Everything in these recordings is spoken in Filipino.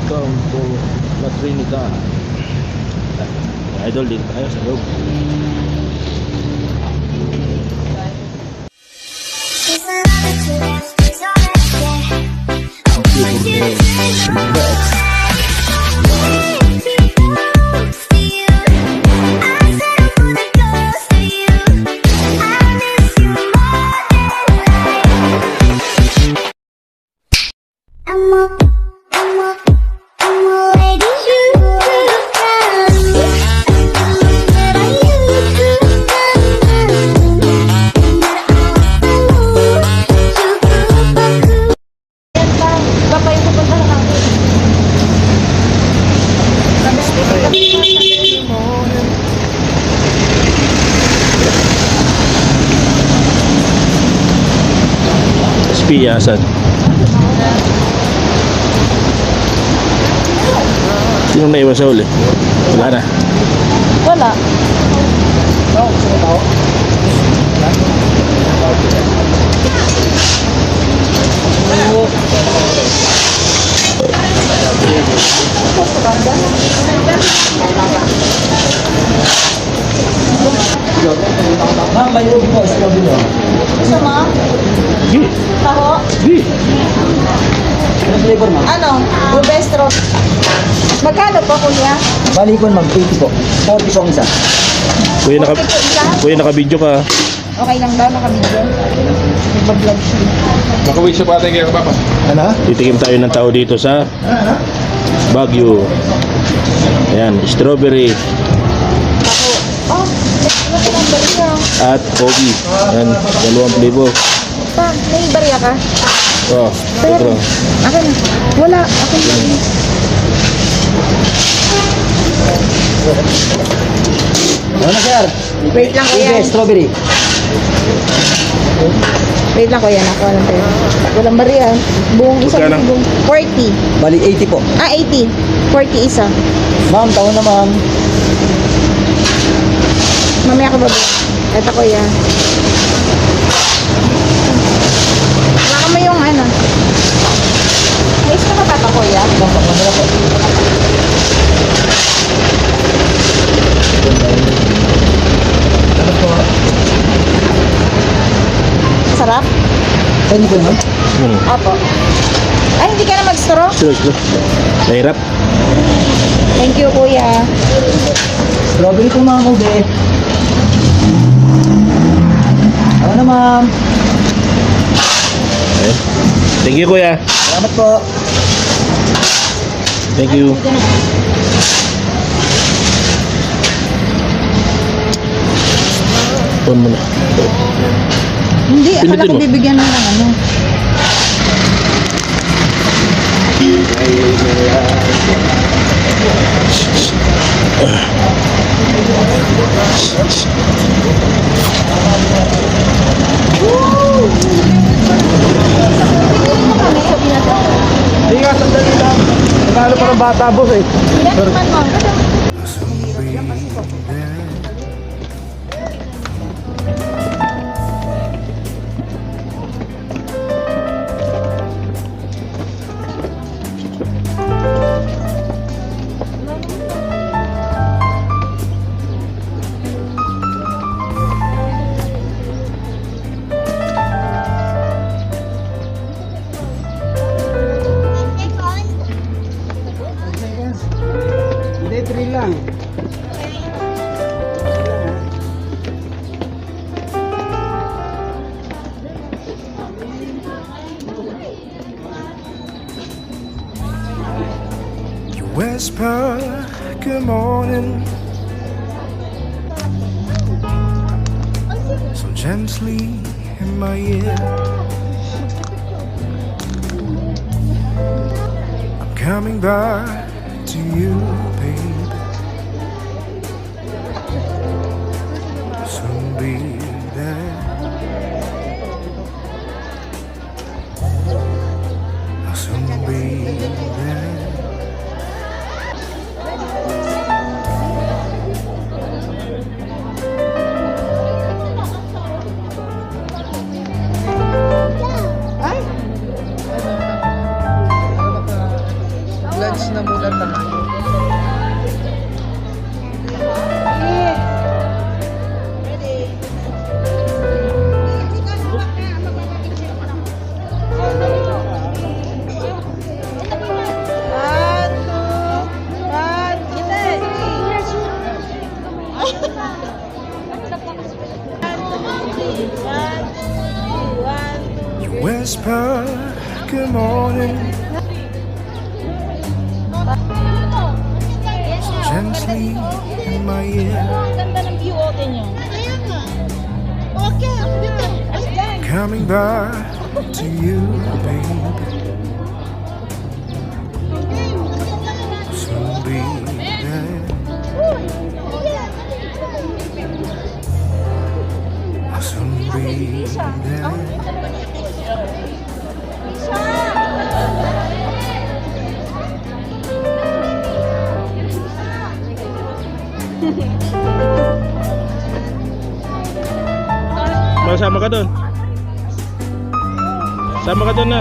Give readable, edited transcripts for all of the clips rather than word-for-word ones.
Welcome to La Trinidad. Idol, dito tayo sa loob. Piyasan. Sino na iwan sa uli? Wala na. Wala. Ma'am, may ubi po sa gabi nyo. Gusto mo? Gi. Taho? Gi. Ano flavor, ma'am? Ano? Rubestro. Magkano po, kuya? Balikon, ma'am, 80 po. 40 po ang isa. Kuya, Okay po isa? naka-video ka. Okay lang daw, nakabidyo. Nagbablog siya. Makawin siya pa tayo papa. Ano? Titikim tayo ng tao dito sa Baguio. Ayan, strawberry Taho. Oh, ano po ng bariya? at Kobe. Ayan, dalawang flavor. Pa, may bariya ka? Oh, Pero, ito. akin na. Wala, akin lang. Ano na, sir? Wait lang, kuya. Sige, strawberry. Wait lang, kuya. Nakuha lang tayo. Walang bariya. Buong isa. Magkano? Buong 40. Bali, 80 po. Ah, 80. 40 isa. Ma'am, taon na, ma'am. Mamaya ka ba ba? Ito, kuya. Wala mo yung ano. Ayos ka ba ito, kuya? Madala po. Ano po? Sarap? Pwede po, ma'am? Apo. Ay, hindi ka na mag-straw? Slow. Nahirap. Thank you, kuya. Strawberry po, ma'am, ubi. Ano na, ma'am? Ayan. Thank you, kuya. Salamat po. Thank you. Pon mo na. Hindi, akala Pindutin ko mo. bibigyan mo ng ano. Hindi nga, sandali lang. Nagkano pa ng bata, boss, eh. Pinagman mo. Hindi, 3 lang. You whisper good morning so gently in my ear. I'm coming back to you, baby. Soon be there. I'll soon be there. Lunch na whisper good morning gently in my ear. Ang ganda ng view open nyo. Coming back to you, babe. Soon be there. I'll soon be there. Masama ka doon. Sama ka doon na.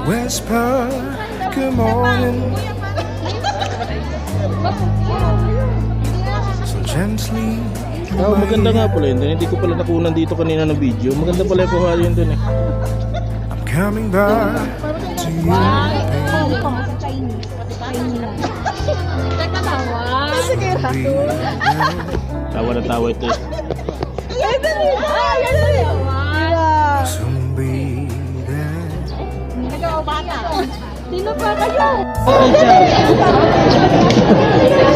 Whisper good morning so gently in Oh, my maganda ear. nga pala yun. Hindi ko pala nakunan dito kanina ng video. Maganda pala yung kuha yun dun eh. I'm coming back to you, babe. Sige, Be there. Tawa na tawa ito eh. I'll soon be there. Sino pa kayo?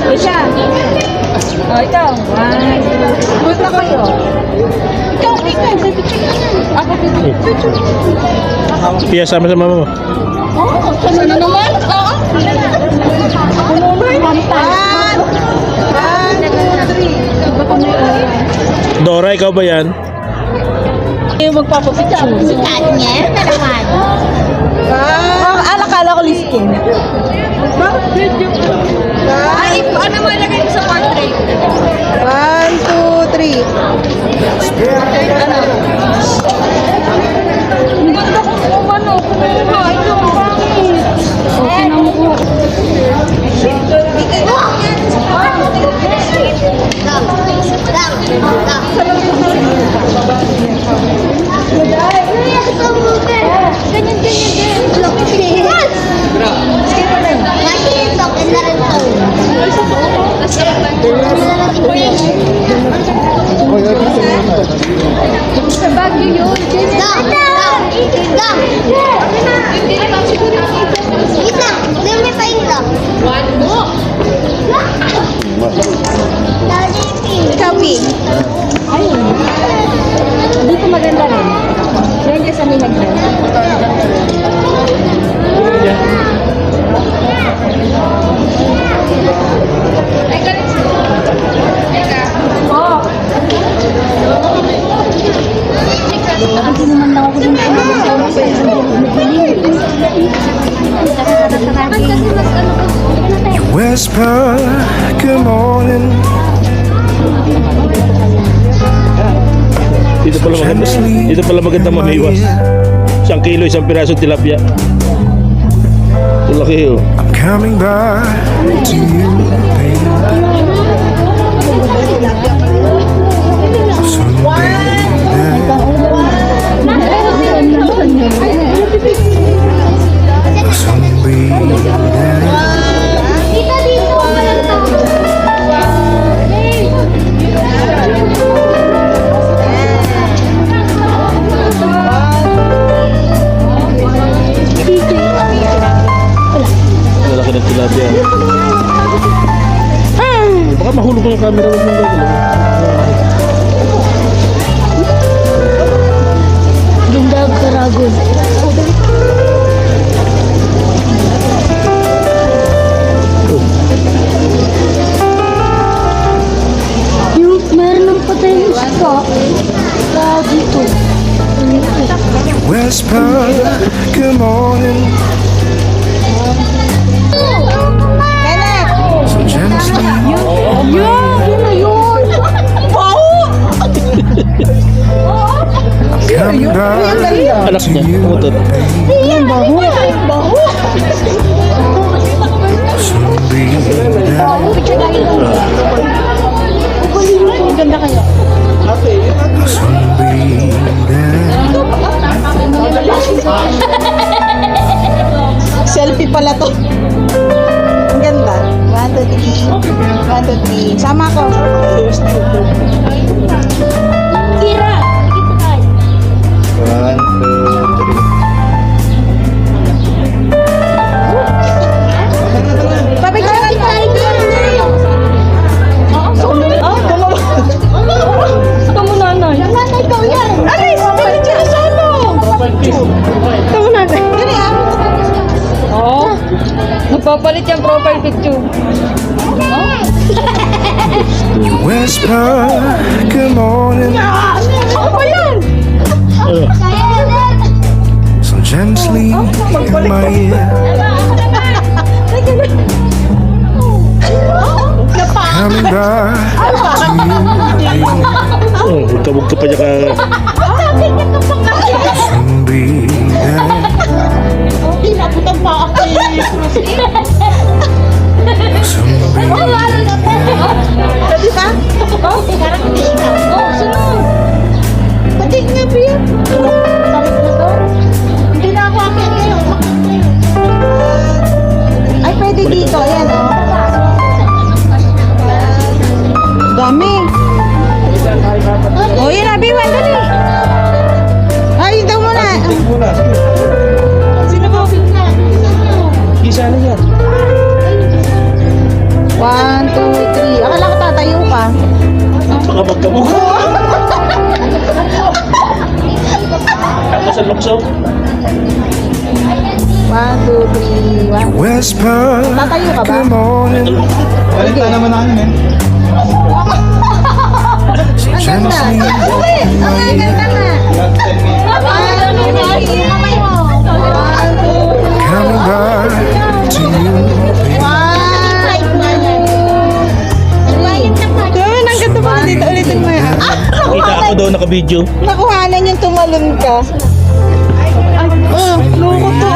Isha. Oh, ikaw. Punta kayo. Ikaw. Ako, Pia, sama sa mama mo. sana naman? Oo. Dora, ikaw ba yan? Yung magpapapicture. Si Tanya, na naman. Alakala ko liskin. Bakit video? Ay, ano mo ilagay ko sa portrait? 1, 2, 3. Ano? Ang ganda kung ano, kumuha. Ito, ang pangit. Okay na mo ko. Sa Baguio yun. Copy. Ayun. Dito maganda rin. Diyan sa may hagdan. Kasi naman lang ako din You whisper good morning Dito pala maganda mamiwas. 1 kilo, 1 piraso tilapia. Ito laki oh. I'm coming back to you, babe. Soon be there. I'll soon be there. Kita dito. Lalaki ng tilapia. Baka mahulog yung camera. Huwag mong gagawin. Gindag Karagon. Yung meron ng patay ng isda. Dito. Whisper good morning so gently Yun na yun. 2, 3. Sama ko. Kira! One, two, three. Papicturean tayo. Ito mo nanay. Nanay ko yan. Alis! Papicture sa ano? Ito mo nanay. Dali ah. Oo. Nagpapalit yung profile picture. You whisper, good morning, Ako ba yan? Ano? so gently in my ear. Coming back to you, Oh, huwag ka pa niya ka... soon be there. Soon be there. Di ba? Pati nga ba yan? Hindi na ako akin ngayon. Ay, pwede dito. Ayan, oh. Dami. Oh, yun na. Biwan, dali. Ay, daw muna. Sino ba? Isa na yan. 1, 2, 3. Akala ko tatayo ka. Baka magkamukha. Ako sa lukso. 1, 2, 3. You whisper, Tatayo ka ba? good morning, Balita naman namin, men. so Ang ganda. gently Uy, ang ganda na. coming back to you, baby. Gawin, ang ganda pa dito. Ulitin mo yan. Kita ako daw naka-video. Nakuhanan yung tumalon ka. Oh, loko to.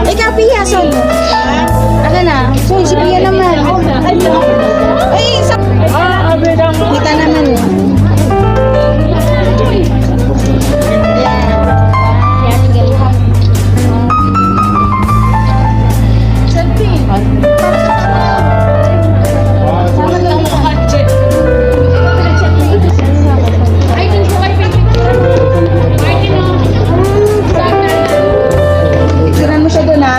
Ikaw, Pia, solo. Ano na? So, si Pia naman. Ay, isa. Kita naman eh. Picturean mo siya doon, ha?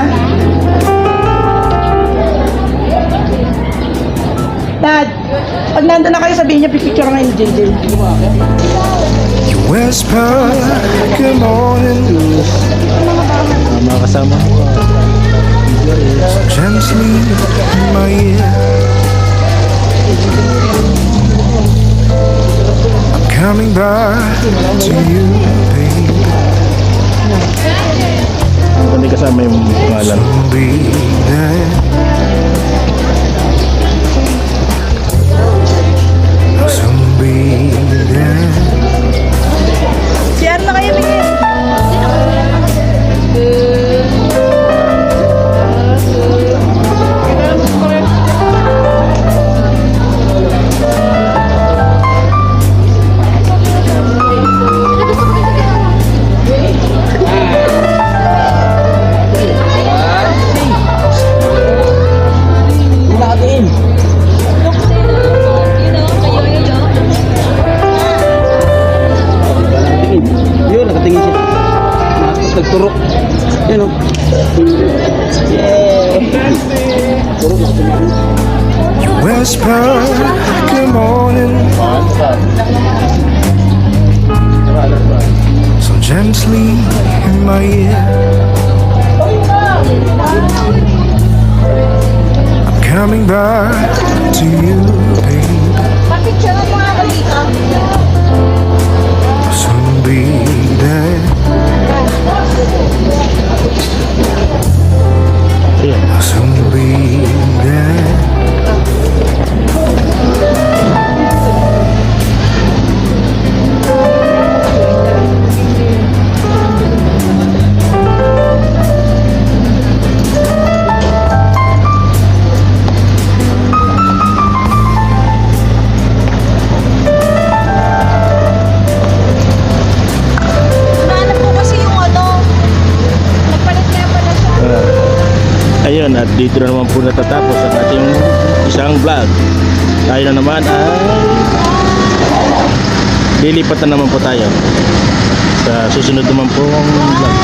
Dad, pag nandun na kayo, sabihin niya, pipicture nga yung JJ. You whisper, good morning, Mga kasama. so gently in my ear. I'm coming back to you, baby. Hindi kasama yung pangalan. Soon be there. Soon be there. Share na kayo, Miguel. Natin. Yun, nakatingin siya. Tapos nagturok. Yun, oh. You whisper, good morning, so gently in my ear. I'm coming back to you, baby. Papicture mo nga ako dito. Soon be there. Soon be there. Ayun, at dito na naman po natatapos ang ating isang vlog. Tayo na naman ay lilipat na naman po tayo sa susunod naman pong vlog.